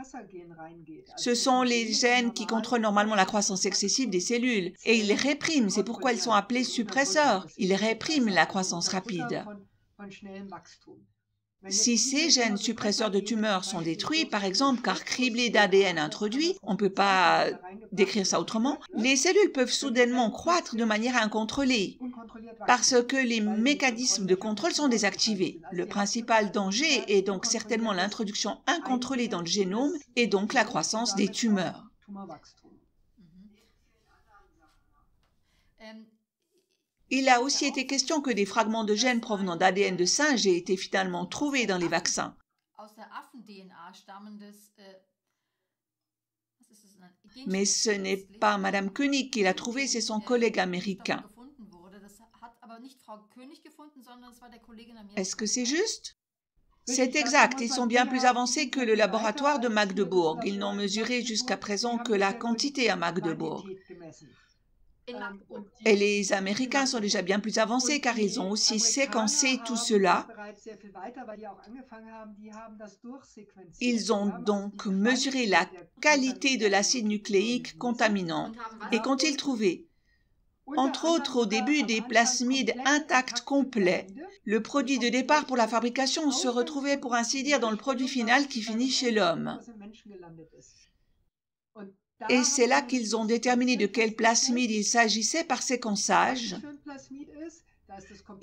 ce sont les gènes qui contrôlent normalement la croissance excessive des cellules, et ils les répriment, c'est pourquoi ils sont appelés suppresseurs. Ils répriment la croissance rapide. Si ces gènes suppresseurs de tumeurs sont détruits, par exemple car criblés d'ADN introduit, on ne peut pas décrire ça autrement, les cellules peuvent soudainement croître de manière incontrôlée parce que les mécanismes de contrôle sont désactivés. Le principal danger est donc certainement l'introduction incontrôlée dans le génome et donc la croissance des tumeurs. Il a aussi été question que des fragments de gènes provenant d'ADN de singes aient été finalement trouvés dans les vaccins. Mais ce n'est pas Madame Koenig qui l'a trouvé, c'est son collègue américain. Est-ce que c'est juste? C'est exact, ils sont bien plus avancés que le laboratoire de Magdebourg. Ils n'ont mesuré jusqu'à présent que la quantité à Magdebourg. Et les Américains sont déjà bien plus avancés car ils ont aussi séquencé tout cela. Ils ont donc mesuré la qualité de l'acide nucléique contaminant. Et qu'ont-ils trouvé? Entre autres, au début, des plasmides intacts complets. Le produit de départ pour la fabrication se retrouvait pour ainsi dire dans le produit final qui finit chez l'homme. Et c'est là qu'ils ont déterminé de quel plasmide il s'agissait par séquençage.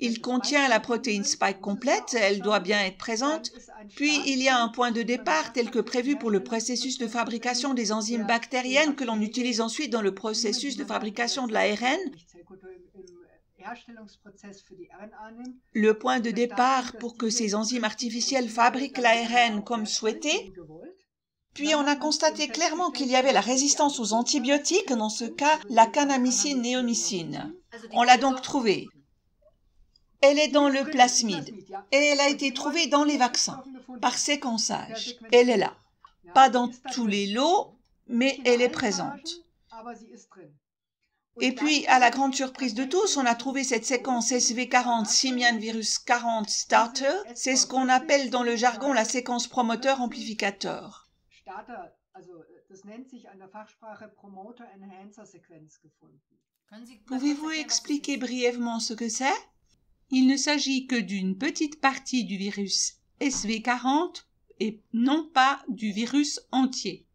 Il contient la protéine spike complète, elle doit bien être présente, puis il y a un point de départ tel que prévu pour le processus de fabrication des enzymes bactériennes que l'on utilise ensuite dans le processus de fabrication de l'ARN. le point de départ pour que ces enzymes artificielles fabriquent l'ARN comme souhaité. Puis on a constaté clairement qu'il y avait la résistance aux antibiotiques, dans ce cas la kanamycine néomycine. On l'a donc trouvée. Elle est dans le plasmide et elle a été trouvée dans les vaccins par séquençage. Elle est là. Pas dans tous les lots, mais elle est présente. Et puis, à la grande surprise de tous, on a trouvé cette séquence SV40 Simian Virus 40 Starter. C'est ce qu'on appelle dans le jargon la séquence promoteur amplificateur. Pouvez-vous expliquer brièvement ce que c'est? Il ne s'agit que d'une petite partie du virus SV40 et non pas du virus entier.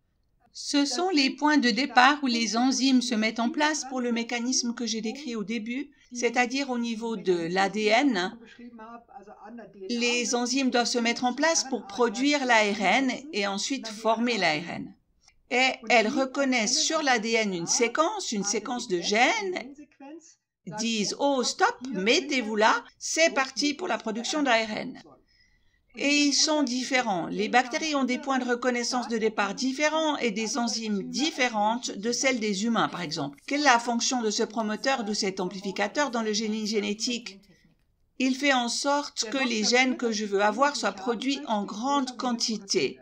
Ce sont les points de départ où les enzymes se mettent en place pour le mécanisme que j'ai décrit au début, c'est-à-dire au niveau de l'ADN. Les enzymes doivent se mettre en place pour produire l'ARN et ensuite former l'ARN. Et elles reconnaissent sur l'ADN une séquence de gènes, disent « Oh, stop, mettez-vous là, c'est parti pour la production d'ARN ». Et ils sont différents. Les bactéries ont des points de reconnaissance de départ différents et des enzymes différentes de celles des humains, par exemple. Quelle est la fonction de ce promoteur, de cet amplificateur dans le génie génétique? Il fait en sorte que les gènes que je veux avoir soient produits en grande quantité.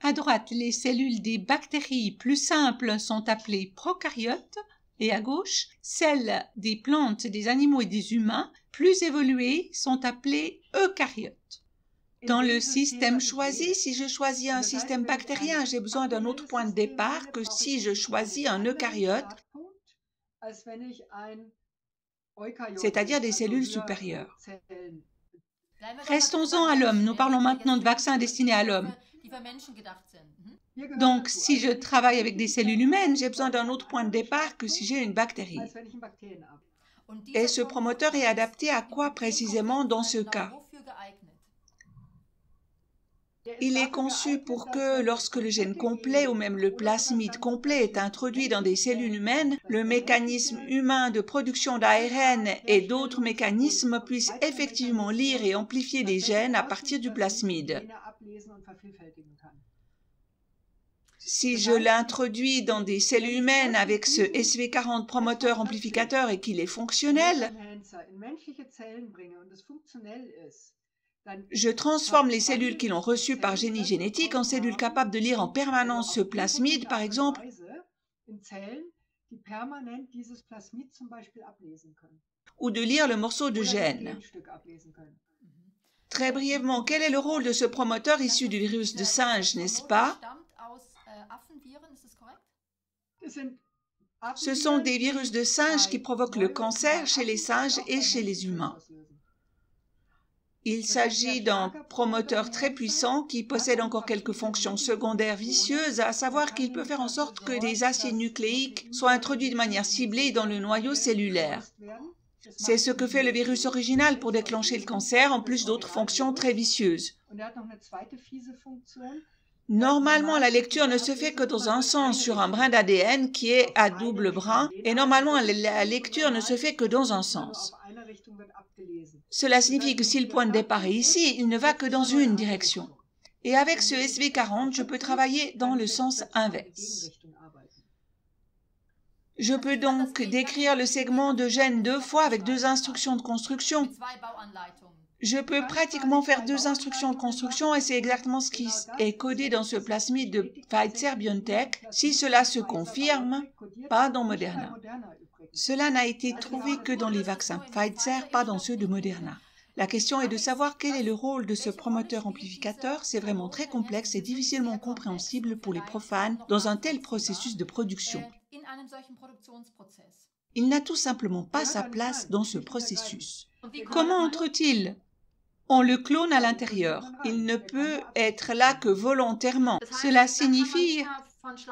À droite, les cellules des bactéries plus simples sont appelées prokaryotes et à gauche, celles des plantes, des animaux et des humains plus évoluées sont appelées eucaryotes. Dans le système choisi, si je choisis un système bactérien, j'ai besoin d'un autre point de départ que si je choisis un eucaryote, c'est-à-dire des cellules supérieures. Restons-en à l'homme. Nous parlons maintenant de vaccins destinés à l'homme. Donc, si je travaille avec des cellules humaines, j'ai besoin d'un autre point de départ que si j'ai une bactérie. Et ce promoteur est adapté à quoi précisément dans ce cas? Il est conçu pour que, lorsque le gène complet ou même le plasmide complet est introduit dans des cellules humaines, le mécanisme humain de production d'ARN et d'autres mécanismes puissent effectivement lire et amplifier des gènes à partir du plasmide. Si je l'introduis dans des cellules humaines avec ce SV40 promoteur amplificateur et qu'il est fonctionnel, je transforme les cellules qui l'ont reçu par génie génétique en cellules capables de lire en permanence ce plasmide, par exemple, ou de lire le morceau de gène. Très brièvement, quel est le rôle de ce promoteur issu du virus de singe, n'est-ce pas? Ce sont des virus de singe qui provoquent le cancer chez les singes et chez les humains. Il s'agit d'un promoteur très puissant qui possède encore quelques fonctions secondaires vicieuses, à savoir qu'il peut faire en sorte que des acides nucléiques soient introduits de manière ciblée dans le noyau cellulaire. C'est ce que fait le virus original pour déclencher le cancer, en plus d'autres fonctions très vicieuses. Normalement, la lecture ne se fait que dans un sens sur un brin d'ADN qui est à double brin, et normalement, la lecture ne se fait que dans un sens. Cela signifie que si le point de départ est ici, il ne va que dans une direction. Et avec ce SV40, je peux travailler dans le sens inverse. Je peux donc décrire le segment de gène 2 fois avec 2 instructions de construction. Je peux pratiquement faire 2 instructions de construction et c'est exactement ce qui est codé dans ce plasmide de Pfizer-BioNTech. Si cela se confirme, pas dans Moderna. Cela n'a été trouvé que dans les vaccins Pfizer, pas dans ceux de Moderna. La question est de savoir quel est le rôle de ce promoteur amplificateur. C'est vraiment très complexe et difficilement compréhensible pour les profanes dans un tel processus de production. Il n'a tout simplement pas sa place dans ce processus. Comment entre-t-il? On le clone à l'intérieur. Il ne peut être là que volontairement. Cela signifie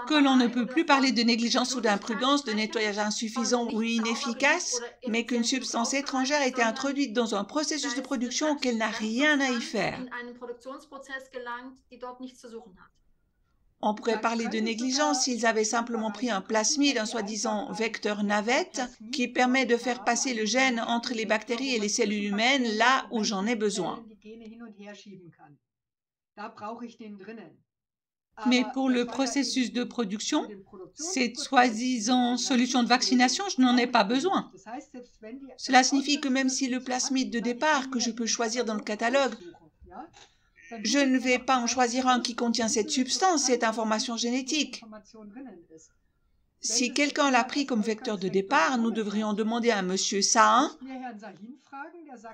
que l'on ne peut plus parler de négligence ou d'imprudence, de nettoyage insuffisant ou inefficace, mais qu'une substance étrangère a été introduite dans un processus de production auquel n'a rien à y faire. On pourrait parler de négligence s'ils avaient simplement pris un plasmide, un soi-disant vecteur navette, qui permet de faire passer le gène entre les bactéries et les cellules humaines là où j'en ai besoin. Mais pour le processus de production, cette soi-disant solution de vaccination, je n'en ai pas besoin. Cela signifie que même si le plasmide de départ que je peux choisir dans le catalogue, je ne vais pas en choisir un qui contient cette substance, cette information génétique. Si quelqu'un l'a pris comme vecteur de départ, nous devrions demander à M. Sahin,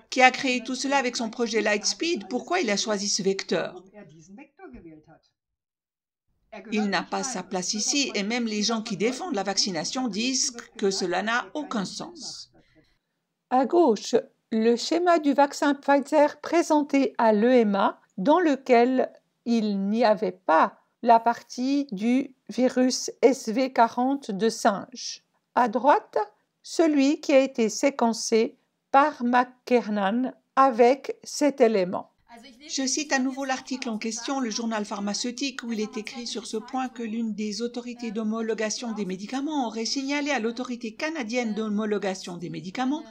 qui a créé tout cela avec son projet Lightspeed, pourquoi il a choisi ce vecteur. Il n'a pas sa place ici et même les gens qui défendent la vaccination disent que cela n'a aucun sens. À gauche, le schéma du vaccin Pfizer présenté à l'EMA dans lequel il n'y avait pas la partie du virus SV40 de singe. À droite, celui qui a été séquencé par McKernan avec cet élément. Je cite à nouveau l'article en question, le journal pharmaceutique, où il est écrit sur ce point que l'une des autorités d'homologation des médicaments aurait signalé à l'autorité canadienne d'homologation des médicaments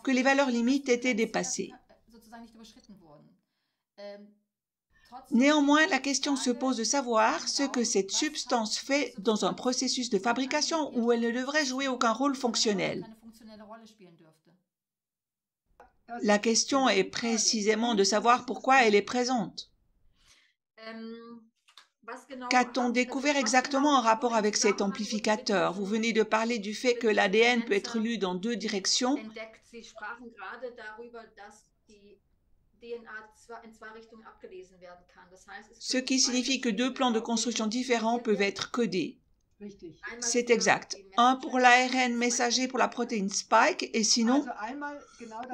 que les valeurs limites étaient dépassées. Néanmoins, la question se pose de savoir ce que cette substance fait dans un processus de fabrication où elle ne devrait jouer aucun rôle fonctionnel. La question est précisément de savoir pourquoi elle est présente. Qu'a-t-on découvert exactement en rapport avec cet amplificateur? Vous venez de parler du fait que l'ADN peut être lu dans deux directions. Ce qui signifie que deux plans de construction différents peuvent être codés. C'est exact. Un pour l'ARN messager pour la protéine Spike et sinon,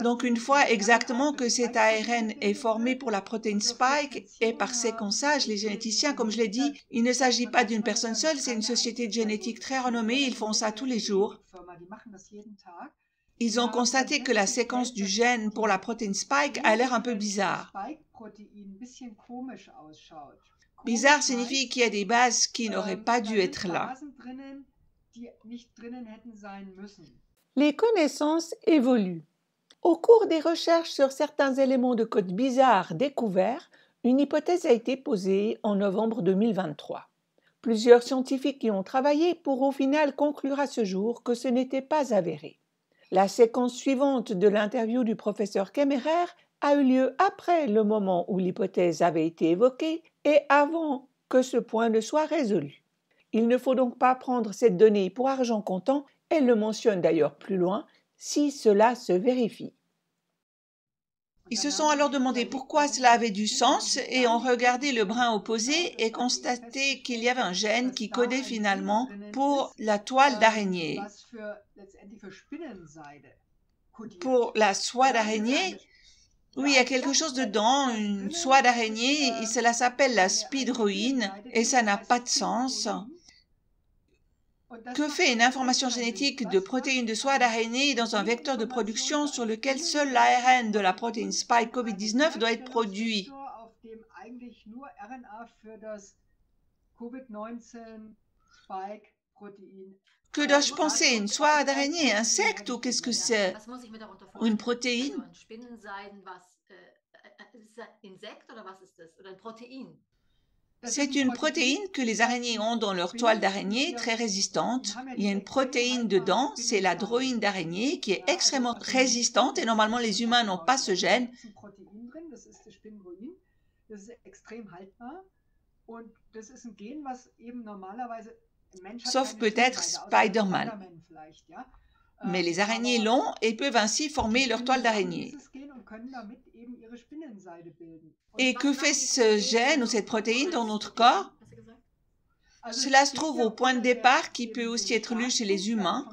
donc une fois exactement que cet ARN est formé pour la protéine Spike et par séquençage, les généticiens, comme je l'ai dit, il ne s'agit pas d'une personne seule, c'est une société de génétique très renommée, ils font ça tous les jours. Ils ont constaté que la séquence du gène pour la protéine Spike a l'air un peu bizarre. Bizarre signifie qu'il y a des bases qui n'auraient pas dû être là. Les connaissances évoluent. Au cours des recherches sur certains éléments de code bizarres découverts, une hypothèse a été posée en novembre 2023. Plusieurs scientifiques y ont travaillé pour au final conclure à ce jour que ce n'était pas avéré. La séquence suivante de l'interview du professeur Kemmerer a eu lieu après le moment où l'hypothèse avait été évoquée et avant que ce point ne soit résolu. Il ne faut donc pas prendre cette donnée pour argent comptant, elle le mentionne d'ailleurs plus loin, si cela se vérifie. Ils se sont alors demandé pourquoi cela avait du sens et ont regardé le brin opposé et constaté qu'il y avait un gène qui codait finalement pour la toile d'araignée. Pour la soie d'araignée, oui, il y a quelque chose dedans, une soie d'araignée, et cela s'appelle la speedroïne et ça n'a pas de sens. Que fait une information génétique de protéines de soie d'araignée dans un vecteur de production sur lequel seul l'ARN de la protéine Spike COVID-19 doit être produit? Que dois-je penser? Une soie d'araignée, insecte ou qu'est-ce que c'est? Ou une protéine? C'est une protéine que les araignées ont dans leur toile d'araignée, très résistante. Il y a une protéine dedans, c'est la droïne d'araignée, qui est extrêmement résistante et normalement les humains n'ont pas ce gène. Sauf peut-être Spider-Man. Mais les araignées l'ont et peuvent ainsi former leur toile d'araignée. Et que fait ce gène ou cette protéine dans notre corps? Cela se trouve au point de départ qui peut aussi être lu chez les humains.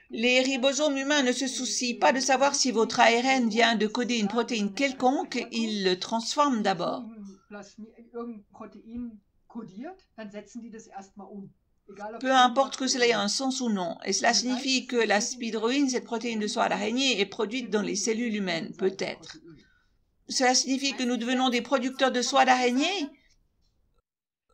Les ribosomes humains ne se soucient pas de savoir si votre ARN vient de coder une protéine quelconque, ils le transforment d'abord. Peu importe que cela ait un sens ou non, et cela signifie que la speedroïne, cette protéine de soie d'araignée, est produite dans les cellules humaines, peut-être. Cela signifie que nous devenons des producteurs de soie d'araignée?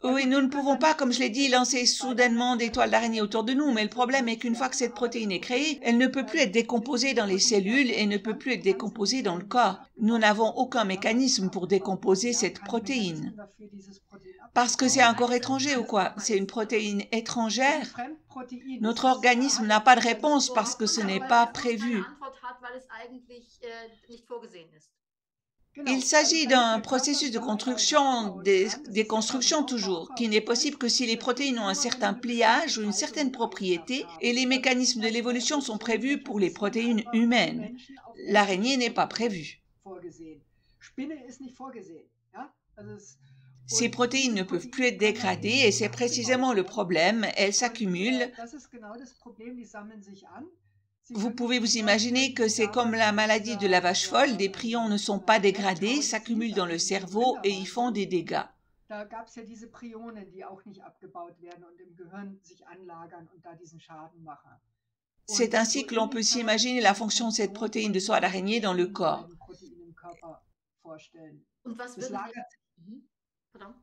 Oui, nous ne pouvons pas, comme je l'ai dit, lancer soudainement des toiles d'araignée autour de nous, mais le problème est qu'une fois que cette protéine est créée, elle ne peut plus être décomposée dans les cellules et ne peut plus être décomposée dans le corps. Nous n'avons aucun mécanisme pour décomposer cette protéine. Parce que c'est un corps étranger ou quoi? C'est une protéine étrangère? Notre organisme n'a pas de réponse parce que ce n'est pas prévu. Il s'agit d'un processus de construction, des constructions toujours, qui n'est possible que si les protéines ont un certain pliage ou une certaine propriété et les mécanismes de l'évolution sont prévus pour les protéines humaines. L'araignée n'est pas prévue. Ces protéines ne peuvent plus être dégradées et c'est précisément le problème, elles s'accumulent. Vous pouvez vous imaginer que c'est comme la maladie de la vache folle, des prions ne sont pas dégradés, s'accumulent dans le cerveau et y font des dégâts. C'est ainsi que l'on peut s'imaginer la fonction de cette protéine de soie d'araignée dans le corps.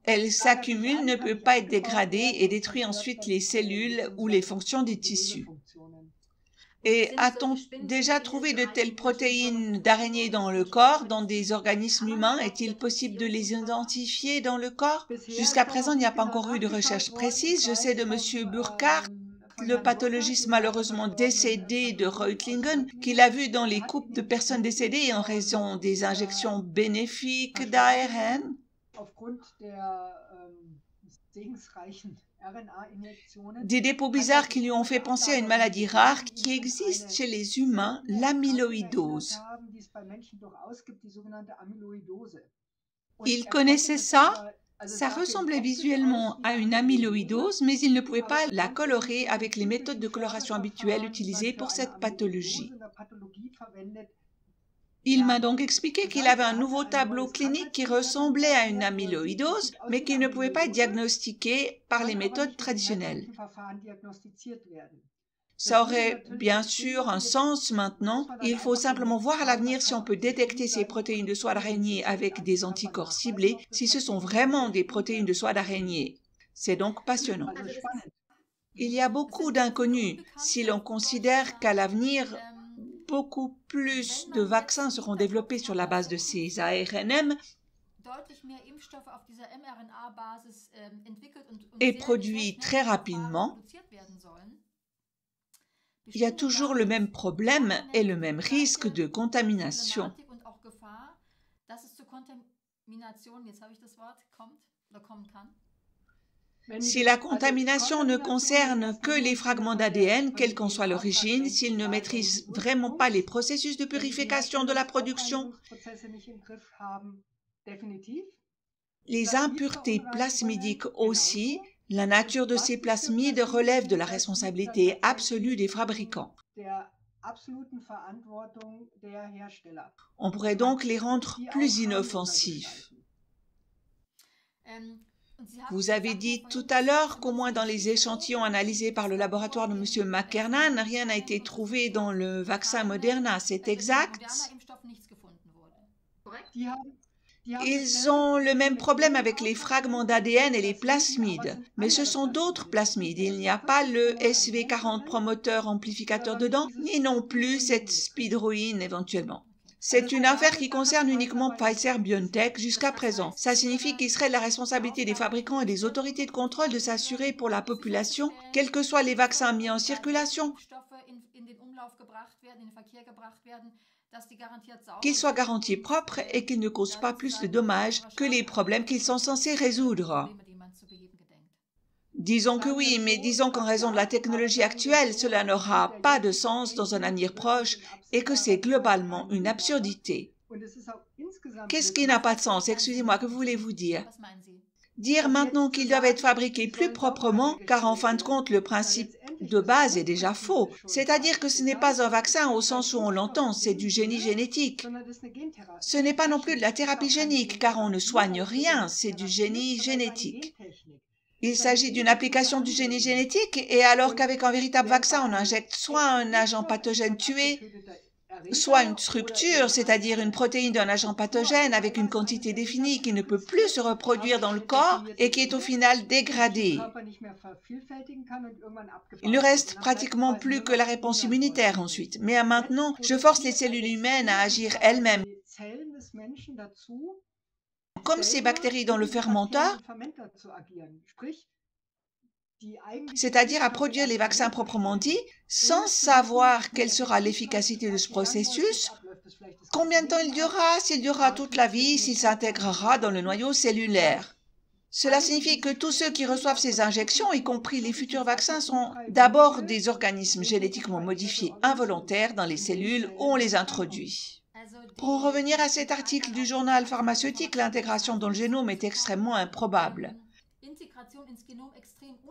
Elle s'accumule, ne peut pas être dégradée et détruit ensuite les cellules ou les fonctions des tissus. Et a-t-on déjà trouvé de telles protéines d'araignée dans le corps, dans des organismes humains? Est-il possible de les identifier dans le corps? Jusqu'à présent, il n'y a pas encore eu de recherche précise. Je sais de M. Burkhardt, le pathologiste malheureusement décédé de Reutlingen, qu'il a vu dans les couples de personnes décédées en raison des injections bénéfiques d'ARN. Des dépôts bizarres qui lui ont fait penser à une maladie rare qui existe chez les humains, l'amyloïdose. Il connaissait ça? Ça ressemblait visuellement à une amyloïdose, mais il ne pouvait pas la colorer avec les méthodes de coloration habituelles utilisées pour cette pathologie. Il m'a donc expliqué qu'il avait un nouveau tableau clinique qui ressemblait à une amyloïdose, mais qui ne pouvait pas être diagnostiqué par les méthodes traditionnelles. Ça aurait bien sûr un sens maintenant. Il faut simplement voir à l'avenir si on peut détecter ces protéines de soie d'araignée avec des anticorps ciblés, si ce sont vraiment des protéines de soie d'araignée. C'est donc passionnant. Il y a beaucoup d'inconnus si l'on considère qu'à l'avenir, beaucoup plus de vaccins seront développés sur la base de ces ARNM et produits très rapidement. Il y a toujours le même problème et le même risque de contamination. Si la contamination ne concerne que les fragments d'ADN, quelle qu'en soit l'origine, s'ils ne maîtrisent vraiment pas les processus de purification de la production, les impuretés plasmidiques aussi, la nature de ces plasmides relève de la responsabilité absolue des fabricants. On pourrait donc les rendre plus inoffensifs. Vous avez dit tout à l'heure qu'au moins dans les échantillons analysés par le laboratoire de M. McKernan, rien n'a été trouvé dans le vaccin Moderna. C'est exact? Ils ont le même problème avec les fragments d'ADN et les plasmides, mais ce sont d'autres plasmides. Il n'y a pas le SV40 promoteur amplificateur dedans, ni non plus cette spidroïne éventuellement. C'est une affaire qui concerne uniquement Pfizer-BioNTech jusqu'à présent. Ça signifie qu'il serait de la responsabilité des fabricants et des autorités de contrôle de s'assurer pour la population, quels que soient les vaccins mis en circulation, qu'ils soient garantis propres et qu'ils ne causent pas plus de dommages que les problèmes qu'ils sont censés résoudre. Disons que oui, mais disons qu'en raison de la technologie actuelle, cela n'aura pas de sens dans un avenir proche et que c'est globalement une absurdité. Qu'est-ce qui n'a pas de sens? Excusez-moi, que voulez-vous dire? Dire maintenant qu'ils doivent être fabriqués plus proprement, car en fin de compte, le principe de base est déjà faux. C'est-à-dire que ce n'est pas un vaccin au sens où on l'entend, c'est du génie génétique. Ce n'est pas non plus de la thérapie génique, car on ne soigne rien, c'est du génie génétique. Il s'agit d'une application du génie génétique, et alors qu'avec un véritable vaccin, on injecte soit un agent pathogène tué, soit une structure, c'est-à-dire une protéine d'un agent pathogène avec une quantité définie qui ne peut plus se reproduire dans le corps et qui est au final dégradée. Il ne reste pratiquement plus que la réponse immunitaire ensuite. Mais maintenant, je force les cellules humaines à agir elles-mêmes, comme ces bactéries dans le fermenteur, c'est-à-dire à produire les vaccins proprement dits, sans savoir quelle sera l'efficacité de ce processus, combien de temps il durera, s'il durera toute la vie, s'il s'intégrera dans le noyau cellulaire. Cela signifie que tous ceux qui reçoivent ces injections, y compris les futurs vaccins, sont d'abord des organismes génétiquement modifiés involontaires dans les cellules où on les introduit. Pour en revenir à cet article du journal pharmaceutique, l'intégration dans le génome est extrêmement improbable.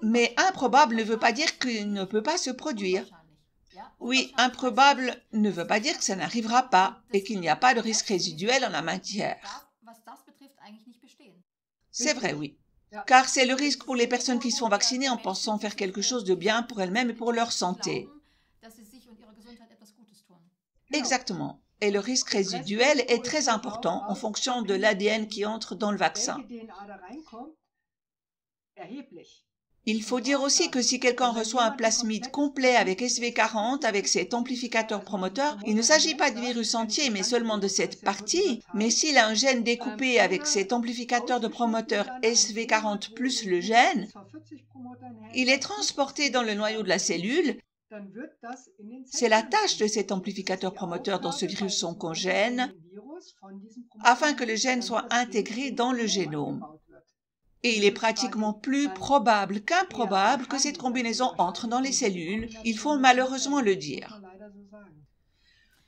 Mais improbable ne veut pas dire qu'il ne peut pas se produire. Oui, improbable ne veut pas dire que ça n'arrivera pas et qu'il n'y a pas de risque résiduel en la matière. C'est vrai, oui. Car c'est le risque pour les personnes qui se font vacciner en pensant faire quelque chose de bien pour elles-mêmes et pour leur santé. Exactement. Et le risque résiduel est très important en fonction de l'ADN qui entre dans le vaccin. Il faut dire aussi que si quelqu'un reçoit un plasmide complet avec SV40, avec cet amplificateur promoteur, il ne s'agit pas du virus entier, mais seulement de cette partie. Mais s'il a un gène découpé avec cet amplificateur de promoteur SV40 plus le gène, il est transporté dans le noyau de la cellule. C'est la tâche de cet amplificateur promoteur dans ce virus oncogène, afin que le gène soit intégré dans le génome. Et il est pratiquement plus probable qu'improbable que cette combinaison entre dans les cellules, il faut malheureusement le dire.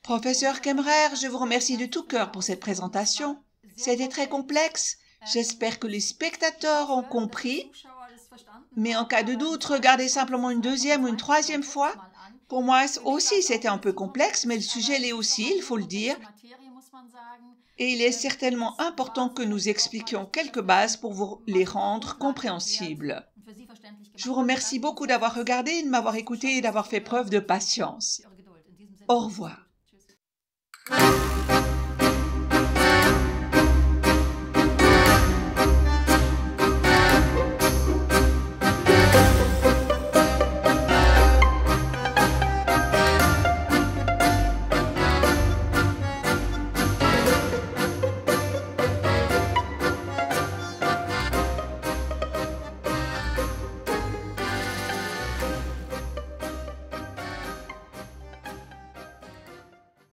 Professeur Kemmerer, je vous remercie de tout cœur pour cette présentation. C'était très complexe. J'espère que les spectateurs ont compris. Mais en cas de doute, regardez simplement une deuxième ou une troisième fois. Pour moi aussi, c'était un peu complexe, mais le sujet l'est aussi, il faut le dire. Et il est certainement important que nous expliquions quelques bases pour vous les rendre compréhensibles. Je vous remercie beaucoup d'avoir regardé, de m'avoir écouté et d'avoir fait preuve de patience. Au revoir.